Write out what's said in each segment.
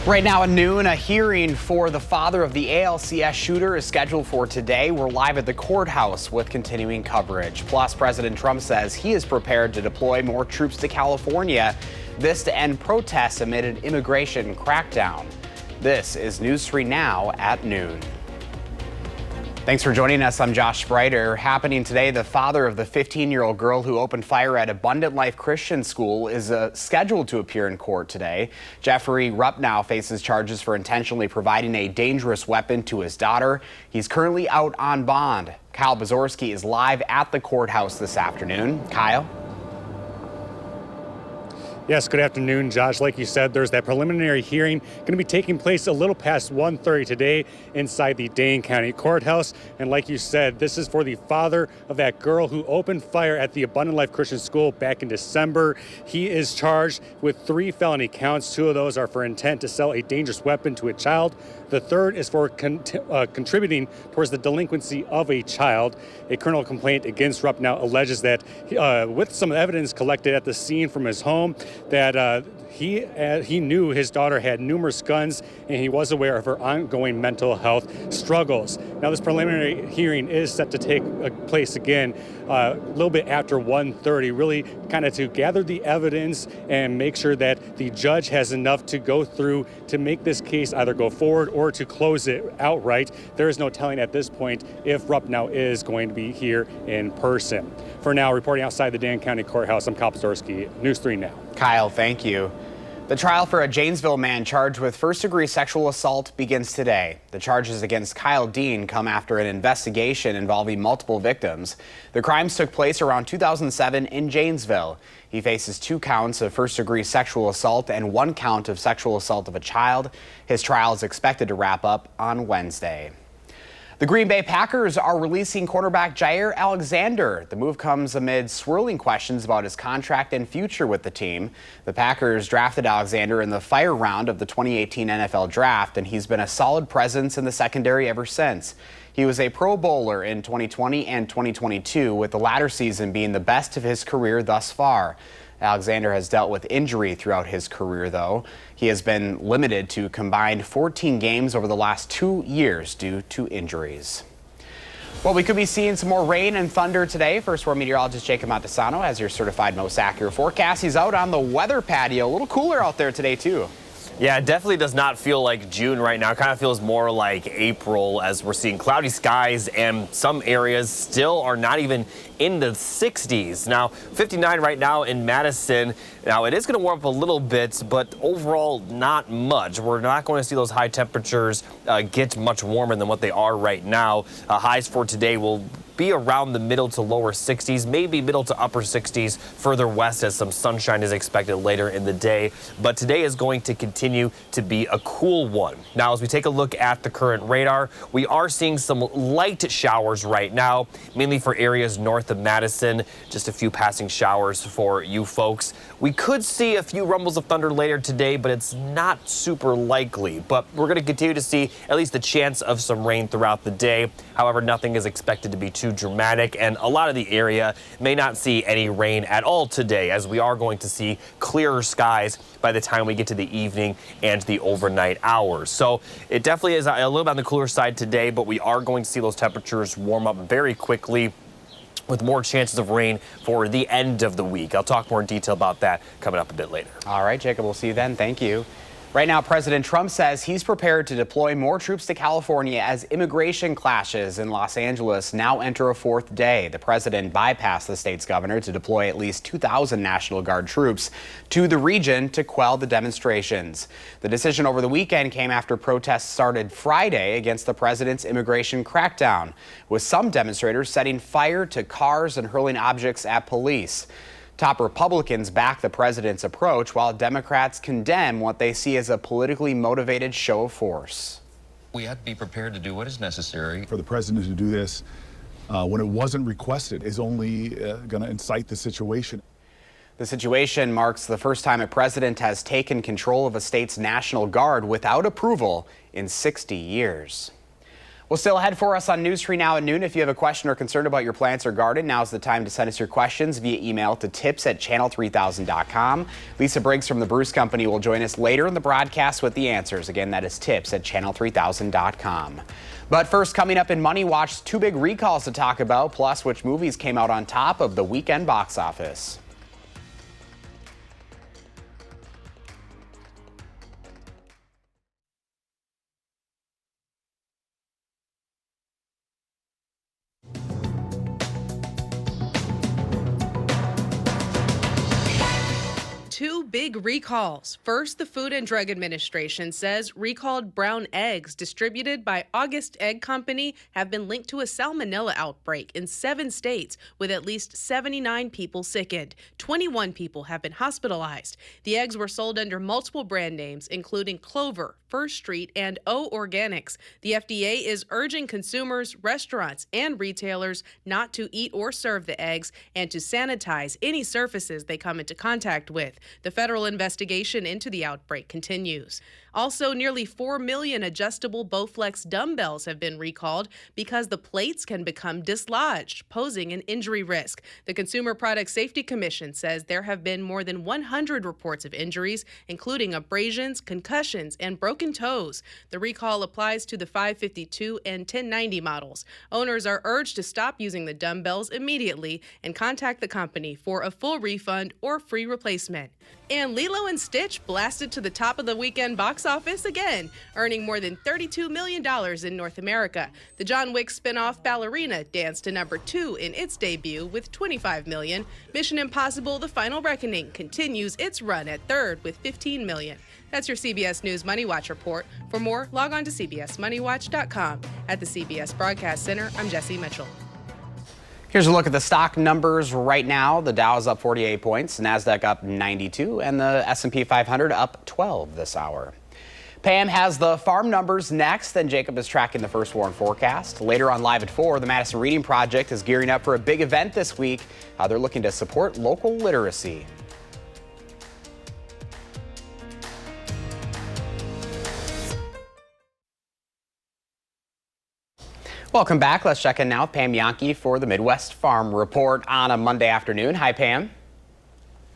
Right now at noon, a hearing for the father of the ALCS shooter is scheduled for today. We're live at the courthouse with continuing coverage. Plus, President Trump says he is prepared to deploy more troops to California, this to end protests amid an immigration crackdown. This is News 3 Now at noon. Thanks for joining us. I'm Josh Spreiter. Happening today, the father of the 15-year-old girl who opened fire at Abundant Life Christian School is scheduled to appear in court today. Jeffrey Ruppnow faces charges for intentionally providing a dangerous weapon to his daughter. He's currently out on bond. Kyle Bazorski is live at the courthouse this afternoon. Kyle? Yes, good afternoon, Josh. Like you said, there's that preliminary hearing going to be taking place a little past 1:30 today inside the Dane County Courthouse. And like you said, this is for the father of that girl who opened fire at the Abundant Life Christian School back in December. He is charged with 3 felony counts. 2 of those are for intent to sell a dangerous weapon to a child. The third is for contributing towards the delinquency of a child. A criminal complaint against Ruppnow alleges that with some evidence collected at the scene from his home, that he knew his daughter had numerous guns and he was aware of her ongoing mental health struggles. Now, this preliminary hearing is set to take place again a little bit after 1:30, really kind of to gather the evidence and make sure that the judge has enough to go through to make this case either go forward or to close it outright. There is no telling at this point if Ruppnow is going to be here in person. For now, reporting outside the Dane County Courthouse, I'm Kyle Bazorski, News 3 Now. Kyle, thank you. The trial for a Janesville man charged with first-degree sexual assault begins today. The charges against Kyle Dean come after an investigation involving multiple victims. The crimes took place around 2007 in Janesville. He faces 2 counts of first-degree sexual assault and 1 count of sexual assault of a child. His trial is expected to wrap up on Wednesday. The Green Bay Packers are releasing cornerback Jair Alexander. The move comes amid swirling questions about his contract and future with the team. The Packers drafted Alexander in the fire round of the 2018 NFL Draft, and he's been a solid presence in the secondary ever since. He was a Pro Bowler in 2020 and 2022, with the latter season being the best of his career thus far. Alexander has dealt with injury throughout his career, though. He has been limited to combined 14 games over the last 2 years due to injuries. Well, we could be seeing some more rain and thunder today. First, we're meteorologist Jacob Montesano has your certified most accurate forecast. He's out on the weather patio. A little cooler out there today, too. Yeah, it definitely does not feel like June right now. It kind of feels more like April as we're seeing cloudy skies, and some areas still are not even in the 60s. Now, 59 right now in Madison. Now, it is going to warm up a little bit, but overall not much. We're not going to see those high temperatures get much warmer than what they are right now. Highs for today will be around the middle to lower 60s, maybe middle to upper 60s further west as some sunshine is expected later in the day. But today is going to continue to be a cool one. Now, as we take a look at the current radar, we are seeing some light showers right now, mainly for areas north of Madison. Just a few passing showers for you folks. We could see a few rumbles of thunder later today, but it's not super likely. But we're going to continue to see at least the chance of some rain throughout the day. However, nothing is expected to be too dramatic, and a lot of the area may not see any rain at all today, as we are going to see clearer skies by the time we get to the evening and the overnight hours. So it definitely is a little bit on the cooler side today, but we are going to see those temperatures warm up very quickly, with more chances of rain for the end of the week. I'll talk more in detail about that coming up a bit later. All right, Jacob, we'll see you then. Thank you. Right now, President Trump says he's prepared to deploy more troops to California as immigration clashes in Los Angeles now enter a 4th day. The president bypassed the state's governor to deploy at least 2,000 National Guard troops to the region to quell the demonstrations. The decision over the weekend came after protests started Friday against the president's immigration crackdown, with some demonstrators setting fire to cars and hurling objects at police. Top Republicans back the president's approach, while Democrats condemn what they see as a politically motivated show of force. We have to be prepared to do what is necessary. For the president to do this when it wasn't requested is only going to incite the situation. The situation marks the first time a president has taken control of a state's National Guard without approval in 60 years. Well, still ahead for us on News Tree Now at noon. If you have a question or concern about your plants or garden, now's the time to send us your questions via email to tips@channel3000.com. Lisa Briggs from the Bruce Company will join us later in the broadcast with the answers. Again, that is tips@channel3000.com. But first, coming up in Money Watch, 2 big recalls to talk about, plus which movies came out on top of the weekend box office. Two big recalls. First, the Food and Drug Administration says recalled brown eggs distributed by August Egg Company have been linked to a salmonella outbreak in 7 states, with at least 79 people sickened. 21 people have been hospitalized. The eggs were sold under multiple brand names, including Clover, First Street, and O Organics. The FDA is urging consumers, restaurants, and retailers not to eat or serve the eggs and to sanitize any surfaces they come into contact with. The federal investigation into the outbreak continues. Also, nearly 4 million adjustable Bowflex dumbbells have been recalled because the plates can become dislodged, posing an injury risk. The Consumer Product Safety Commission says there have been more than 100 reports of injuries, including abrasions, concussions, and broken toes. The recall applies to the 552 and 1090 models. Owners are urged to stop using the dumbbells immediately and contact the company for a full refund or free replacement. And Lilo and Stitch blasted to the top of the weekend box office again, earning more than $32 million in North America. The John Wick spin-off Ballerina danced to number 2 in its debut with $25 million. Mission Impossible: The Final Reckoning continues its run at 3rd with $15 million. That's your CBS News Money Watch report. For more, log on to cbsmoneywatch.com. At the CBS Broadcast Center, I'm Jesse Mitchell. Here's a look at the stock numbers right now. The Dow is up 48 points, NASDAQ up 92, and the S&P 500 up 12 this hour. Pam has the farm numbers next, and Jacob is tracking the first warn forecast. Later on Live at 4, the Madison Reading Project is gearing up for a big event this week. They're looking to support local literacy. Welcome back. Let's check in now with Pam Yankee for the Midwest Farm Report on a Monday afternoon. Hi, Pam.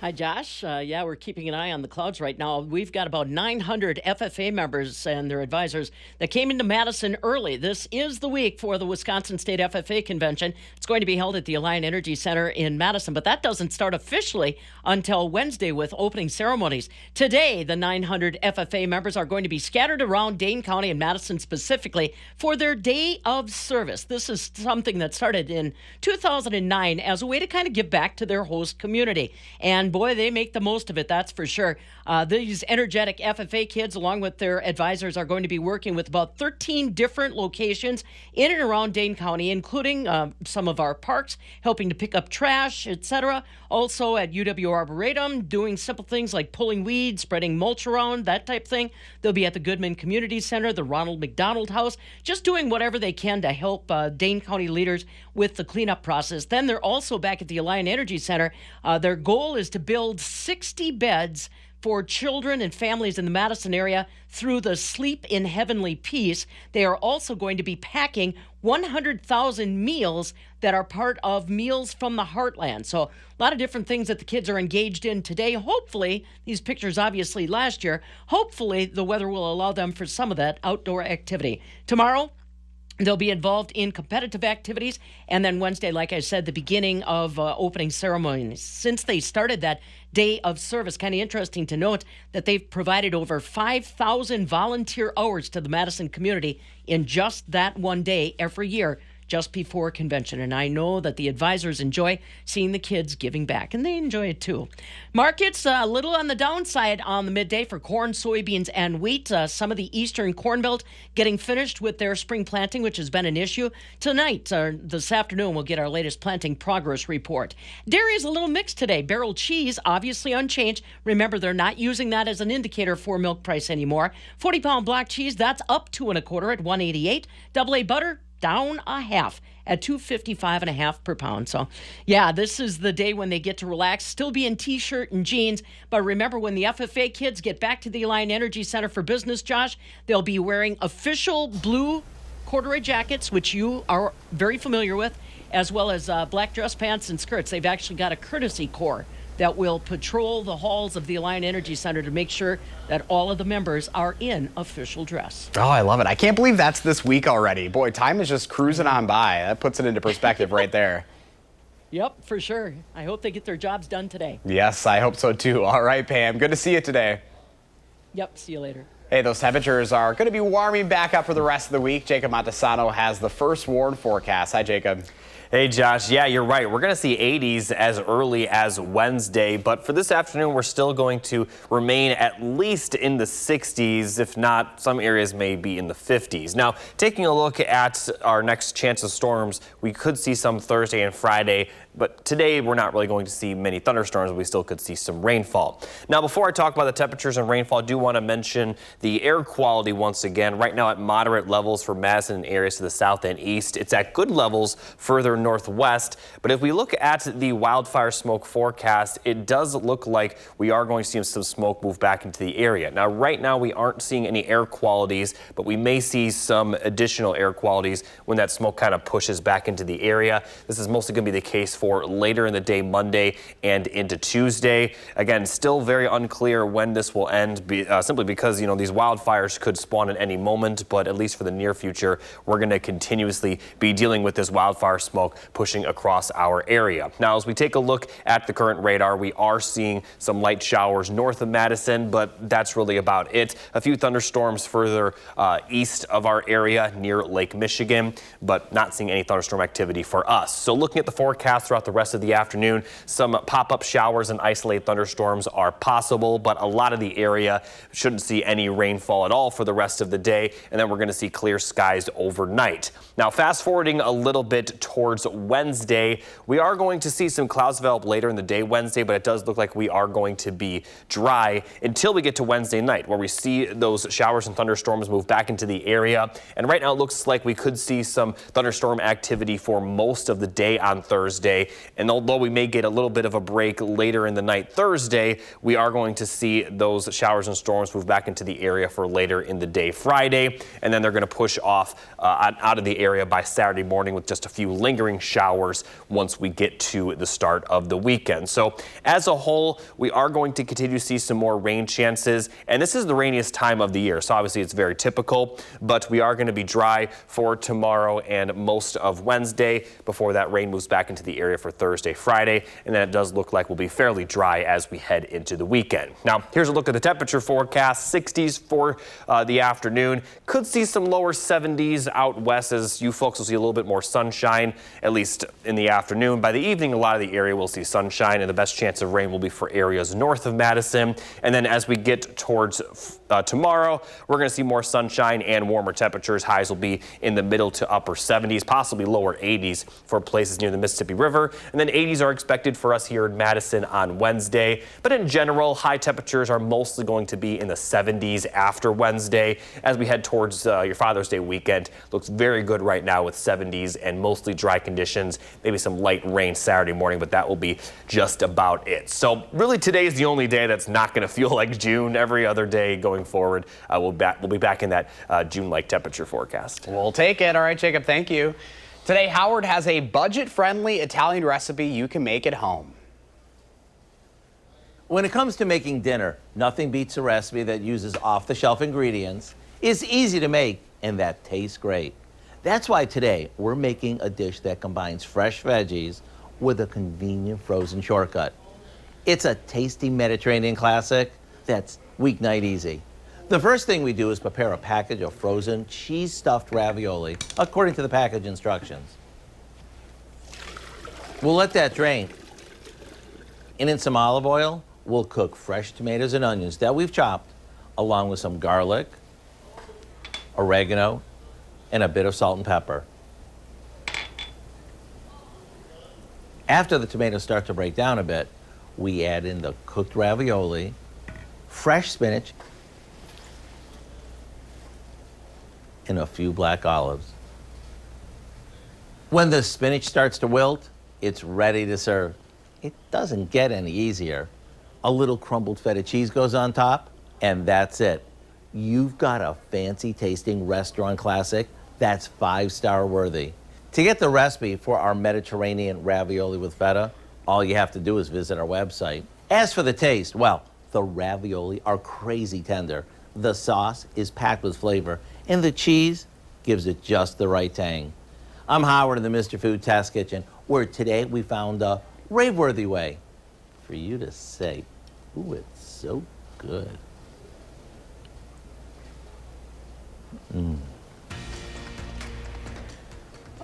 Hi, Josh. Yeah, we're keeping an eye on the clouds right now. We've got about 900 FFA members and their advisors that came into Madison early. This is the week for the Wisconsin State FFA Convention. It's going to be held at the Alliant Energy Center in Madison, but that doesn't start officially until Wednesday with opening ceremonies. Today, the 900 FFA members are going to be scattered around Dane County and Madison specifically for their day of service. This is something that started in 2009 as a way to kind of give back to their host community. And boy, they make the most of it, that's for sure. These energetic FFA kids, along with their advisors, are going to be working with about 13 different locations in and around Dane County, including some of our parks, helping to pick up trash, etc. Also at UW Arboretum, doing simple things like pulling weeds, spreading mulch around, that type thing. They'll be at the Goodman Community Center, the Ronald McDonald House, just doing whatever they can to help Dane County leaders with the cleanup process. Then they're also back at the Alliant Energy Center. Their goal is to build 60 beds for children and families in the Madison area through the Sleep in Heavenly Peace. They are also going to be packing 100,000 meals that are part of Meals from the Heartland. So a lot of different things that the kids are engaged in today. Hopefully, these pictures obviously last year, hopefully the weather will allow them for some of that outdoor activity. Tomorrow, they'll be involved in competitive activities. And then Wednesday, like I said, the beginning of opening ceremonies. Since they started that day of service, kind of interesting to note that they've provided over 5,000 volunteer hours to the Madison community in just that one day every year, just before convention. And I know that the advisors enjoy seeing the kids giving back, and they enjoy it too. Markets a little on the downside on the midday for corn, soybeans, and wheat. Some of the eastern corn belt getting finished with their spring planting, which has been an issue. Tonight, this afternoon, we'll get our latest planting progress report. Dairy is a little mixed today. Barrel cheese, obviously unchanged. Remember, they're not using that as an indicator for milk price anymore. 40-pound block cheese, that's up 2 1/4 at $1.88. Double A butter, down a half at $2.55.5 per pound. So, yeah, this is the day when they get to relax, still be in T-shirt and jeans. But remember, when the FFA kids get back to the Alliant Energy Center for Business, Josh, they'll be wearing official blue corduroy jackets, which you are very familiar with, as well as black dress pants and skirts. They've actually got a courtesy corps that will patrol the halls of the Alliant Energy Center to make sure that all of the members are in official dress. Oh, I love it. I can't believe that's this week already. Boy, time is just cruising on by. That puts it into perspective right there. Yep, for sure. I hope they get their jobs done today. Yes, I hope so too. All right, Pam. Good to see you today. Yep, see you later. Hey, those temperatures are going to be warming back up for the rest of the week. Jacob Montesano has the first warn forecast. Hi, Jacob. Hey, Josh. Yeah, you're right. We're going to see 80s as early as Wednesday, but for this afternoon, we're still going to remain at least in the 60s. If not, some areas may be in the 50s. Now, taking a look at our next chance of storms, we could see some Thursday and Friday, but today we're not really going to see many thunderstorms. We still could see some rainfall. Now, before I talk about the temperatures and rainfall, I do want to mention the air quality once again. Right now at moderate levels for Madison and areas to the south and east. It's at good levels further northwest, but if we look at the wildfire smoke forecast, it does look like we are going to see some smoke move back into the area. Now, right now we aren't seeing any air qualities, but we may see some additional air qualities when that smoke kind of pushes back into the area. This is mostly going to be the case for later in the day, Monday and into Tuesday. Again, still very unclear when this will end, simply because, these wildfires could spawn at any moment, but at least for the near future, we're going to continuously be dealing with this wildfire smoke pushing across our area. Now, as we take a look at the current radar, we are seeing some light showers north of Madison, but that's really about it. A few thunderstorms further east of our area near Lake Michigan, but not seeing any thunderstorm activity for us. So looking at the forecast throughout the rest of the afternoon, some pop-up showers and isolated thunderstorms are possible, but a lot of the area shouldn't see any rainfall at all for the rest of the day, and then we're going to see clear skies overnight. Now, fast forwarding a little bit towards Wednesday, we are going to see some clouds develop later in the day Wednesday, but it does look like we are going to be dry until we get to Wednesday night, where we see those showers and thunderstorms move back into the area. And right now it looks like we could see some thunderstorm activity for most of the day on Thursday. And although we may get a little bit of a break later in the night Thursday, we are going to see those showers and storms move back into the area for later in the day Friday. And then they're going to push off out of the area by Saturday morning with just a few lingering showers once we get to the start of the weekend. So as a whole, we are going to continue to see some more rain chances, and this is the rainiest time of the year, so obviously it's very typical, but we are going to be dry for tomorrow and most of Wednesday before that rain moves back into the area for Thursday, Friday, and then it does look like we'll be fairly dry as we head into the weekend. Now, here's a look at the temperature forecast. 60s for the afternoon. Could see some lower 70s out west, as you folks will see a little bit more sunshine, at least in the afternoon. By the evening, a lot of the area will see sunshine, and the best chance of rain will be for areas north of Madison. And then as we get towards tomorrow, we're going to see more sunshine and warmer temperatures. Highs will be in the middle to upper 70s, possibly lower 80s for places near the Mississippi River. And then 80s are expected for us here in Madison on Wednesday. But in general, high temperatures are mostly going to be in the 70s after Wednesday. As we head towards your Father's Day weekend, looks very good right now with 70s and mostly dry conditions. Maybe some light rain Saturday morning, but that will be just about it. So really today is the only day that's not going to feel like June. Every other day going forward, we'll be back in that June-like temperature forecast. We'll take it. All right, Jacob, thank you. Today, Howard has a budget-friendly Italian recipe you can make at home. When it comes to making dinner, nothing beats a recipe that uses off-the-shelf ingredients, is easy to make, and that tastes great. That's why today we're making a dish that combines fresh veggies with a convenient frozen shortcut. It's a tasty Mediterranean classic that's weeknight easy. The first thing we do is prepare a package of frozen cheese-stuffed ravioli according to the package instructions. We'll let that drain. And in some olive oil, we'll cook fresh tomatoes and onions that we've chopped, along with some garlic, oregano, and a bit of salt and pepper. After the tomatoes start to break down a bit, we add in the cooked ravioli, fresh spinach, and a few black olives. When the spinach starts to wilt, it's ready to serve. It doesn't get any easier. A little crumbled feta cheese goes on top, and that's it. You've got a fancy tasting restaurant classic That's 5-star worthy. To get the recipe for our Mediterranean ravioli with feta, all you have to do is visit our website. As for the taste, well, the ravioli are crazy tender. The sauce is packed with flavor, and the cheese gives it just the right tang. I'm Howard in the Mr. Food Test Kitchen, where today we found a rave-worthy way for you to say, ooh, it's so good.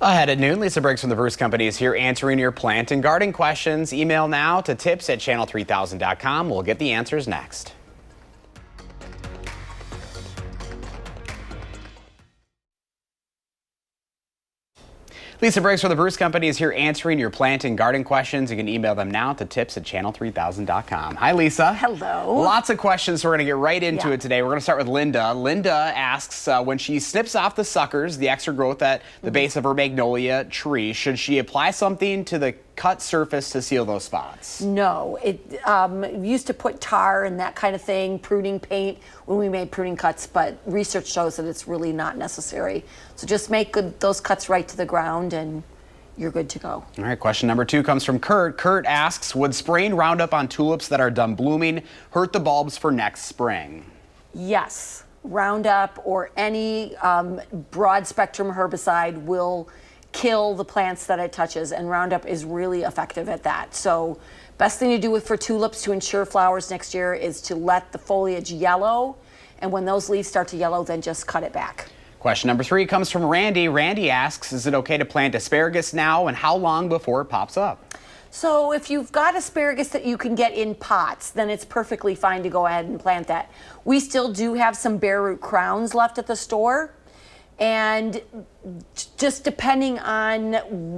Ahead at noon, Lisa Briggs from the Bruce Company is here answering your plant and garden questions. Email now to tips@channel3000.com. We'll get the answers next. Lisa Briggs from the Bruce Company is here answering your plant and garden questions. You can email them now to tips@channel3000.com. Hi, Lisa. Hello. Lots of questions, so we're going to get right into it today. We're going to start with Linda. Linda asks, when she snips off the suckers, the extra growth at the base of her magnolia tree, should she apply something to the cut surface to seal those spots? No, we used to put tar and that kind of thing, pruning paint when we made pruning cuts, but research shows that it's really not necessary. So just make those cuts right to the ground and you're good to go. All right, question number 2 comes from Kurt. Kurt asks, would spraying Roundup on tulips that are done blooming hurt the bulbs for next spring? Yes, Roundup or any broad spectrum herbicide will kill the plants that it touches, and Roundup is really effective at that. So best thing to do for tulips to ensure flowers next year is to let the foliage yellow, and when those leaves start to yellow, then just cut it back. Question number 3 comes from Randy. Randy asks, is it okay to plant asparagus now, and how long before it pops up? So if you've got asparagus that you can get in pots, then it's perfectly fine to go ahead and plant that. We still do have some bare root crowns left at the store, and just depending on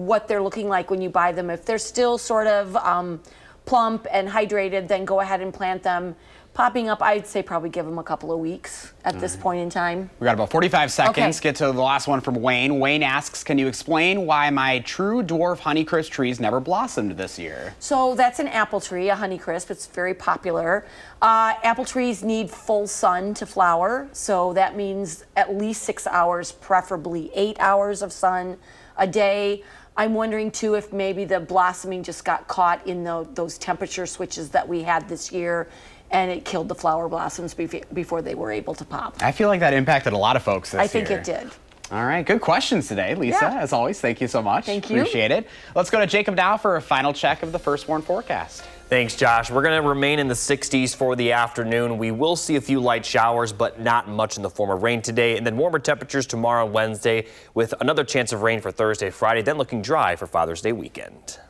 what they're looking like when you buy them, if they're still sort of plump and hydrated, then go ahead and plant them. Popping up, I'd say probably give them a couple of weeks at this point in time. We got about 45 seconds. Okay. Get to the last one from Wayne. Wayne asks, can you explain why my true dwarf Honeycrisp trees never blossomed this year? So that's an apple tree, a Honeycrisp. It's very popular. Apple trees need full sun to flower, so that means at least 6 hours, preferably 8 hours of sun a day. I'm wondering too if maybe the blossoming just got caught in those temperature switches that we had this year, and it killed the flower blossoms before they were able to pop. I feel like that impacted a lot of folks this year. I think it did. All right, good questions today, Lisa. Yeah. As always, thank you so much. Thank you. Appreciate it. Let's go to Jacob now for a final check of the first warn forecast. Thanks, Josh. We're going to remain in the 60s for the afternoon. We will see a few light showers, but not much in the form of rain today. And then warmer temperatures tomorrow and Wednesday with another chance of rain for Thursday, Friday, then looking dry for Father's Day weekend.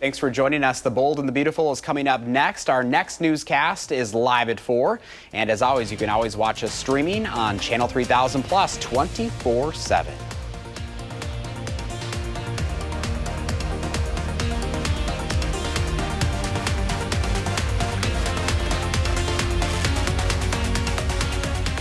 Thanks for joining us. The Bold and the Beautiful is coming up next. Our next newscast is live at 4. And as always, you can always watch us streaming on Channel 3000 Plus 24/7.